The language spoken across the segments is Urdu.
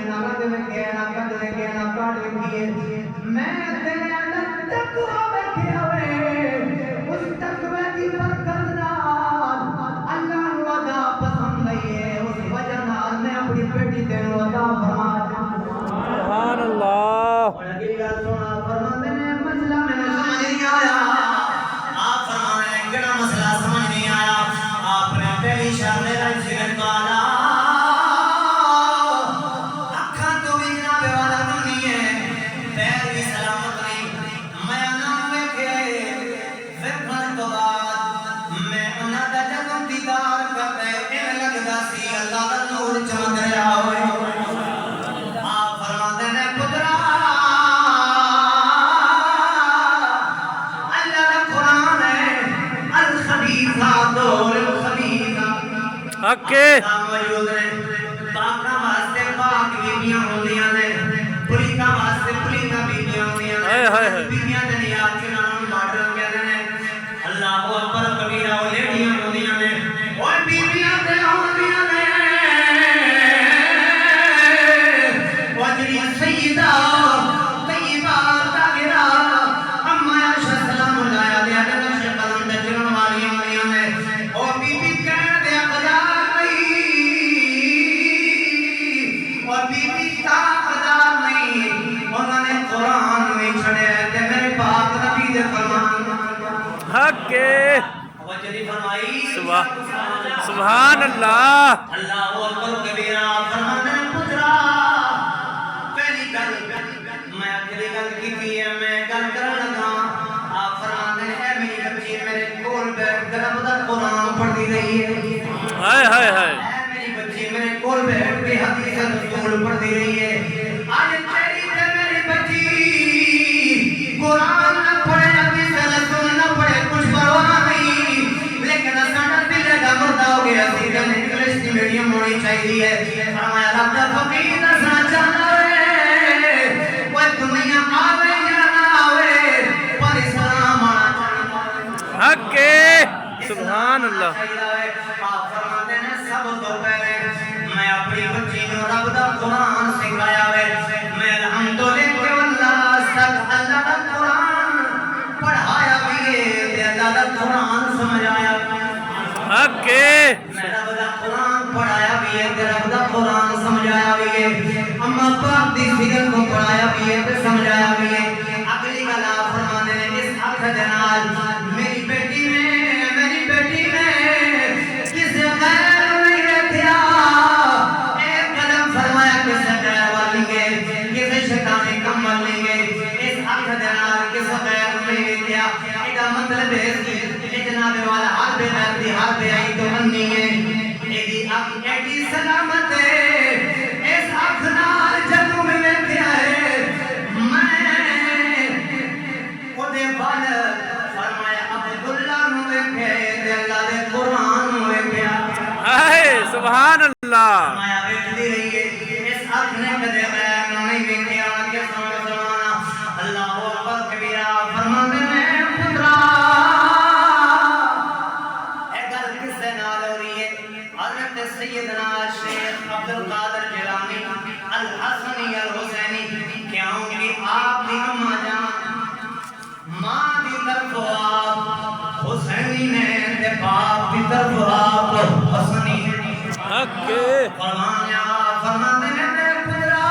نہ رد وکھے نہ کد وکھے نہ کٹ وکھیے میں تیرے اندر تقوی وکھیا ہوئے اس تقوی دی برکت نال اللہ نو عطا پسند آئی ہے اس وجہ نال میں اپنی بیٹی تینوں عطا فرما سبحان اللہ اور اگلی گل سنا فرماندے نے مسئلہ میں سمجھ نہیں آیا آپ فرمانے نے کیڑا مسئلہ سمجھ نہیں آیا آپ نے پہلی شان میرا ذکر کالا اکھاں تو بھی جناب والا نہیں ہے پیر بھی سلامت نہیں میں نہ ویکھے ویکھن تو بعد میں انہاں دا جدوں دیدار کرتے ایں لگدا سی اللہ دا نور چمک رہا ہوئے آپ فرماندے نے پترا اللہ دا قرآن ہے الخبیثات والخبیثات حق ہے موجود نے پاکاں واسطے پاک بیبیاں ہوندیاں نے پلیتاں واسطے پلیتاں بیبیاں ہوندیاں نے ہائے ہائے ہائے بیبیاں دے نیاز کے نام ماڈرن کہندے نے اللہ اکبر کبیرہ او لیڈیاں ہوندیاں نے اوے بیبیاں تے ہوندیاں نے او جڑی سیدہ طیبہ طاہرہ اما عائشہ سلام اللہ علیہا دے نقش قدم تے چلن والیاں ہوندیاں نے او بیبی کہن دے اقدار نہیں اور بیبی طاقتدار نہیں انہوں نے قرآن میں چھڑے تے میرے پاک نبی دے فرمان حق ہے توجہ دی فرمائی سبحان اللہ اللہ اکبر کبیرہ فرماندے نے پترا پہلی گل میں اگلی گل کیتی ہے میں گل کرن لگا آپ فرماندے نے اے میری بچی میرے کول بیٹھ کر رب دا قرآن پڑھدی رہی ہے ہائے ہائے ہائے اے میری بچی میرے کول بیٹھ کے حدیث رسول پڑھدی رہی ہے آج تیری تے میری بچی قرآن نہ پڑھے حدیث رسول نہ پڑھے کچھ پرواہ نہیں لیکن ساڈا دل دا مردہ ہو گیا سی کہ انگلش دی میڈیم ہونی چاہیے فرمایا رب دا فقیر دسنا چاہتا ہے کوئی دنیا آوے یا نہ آوے پر اسلام آنا چاہتا ہے حق ہے سبحان اللہ آپ فرماتے ہیں سب تو پہلے میں اپنی بچی نو رب دا قرآن سکھایا وے میں الحمدللہ واللہ تک اللہ دا قرآن پڑھایا بھی ہے تے اللہ دا قرآن سمجھایا حق ہے میں رب دا قرآن پڑھایا بھی ہے تے رب دا قرآن سمجھایا بھی ہے اما پاک دی سیرت کو پڑھایا بھی ہے تے سمجھایا بھی ہے اگلی گل آپ فرماتے ہیں اس حق دے نال میری بیٹی میں کس غیر نہیں رکھیا ایک قدم فرمایا کس غیر والی گئے کس شیطانی کم والی گئے اس حق دے نال کس غیر نہیں رکھیا ایدہ مطلب ہے کہ جناب والا ہر بے غیرتی ہر بے آئی تو مننی ہے ایدی اک ایڈی سلامت ہے اس حق نال جدوں میں رکھیا ہے میں او دے بال فرمایا عبداللہ نو ویکھے تے اللہ دے قرآن نو ویکھیا ہائے سبحان اللہ فرمایا ویکھدی رہی ہے اس حق نے کدے غیر نو نہیں ویکھیا کہ سمجھانا اللہ اکبر کبیرہ فرماندے نے پترا اے گل کس دے نال ہو رہی ہے حضرت سیدنا شیخ عبدالقادر جیلانی الحسنی الحسینی کیونکہ آپ دی اماں جان ماں دی طرف آپ حسینی نے تے باپ دی طرف آپ حسنی نے حق ہے فرماندے نے میرے پترا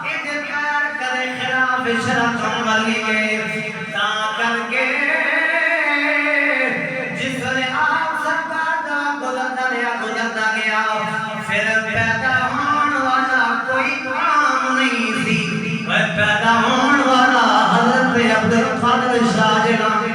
اے دے پیار کرے خلاف شرع کرن والی ہے تاں کر کے جس نے آپ سرکار دا گزرتا گیا پھر پیدا ہون والا کوئی کام نہیں سی پیدا ہون والا حضرت عبدالقادر شاہ جیلانی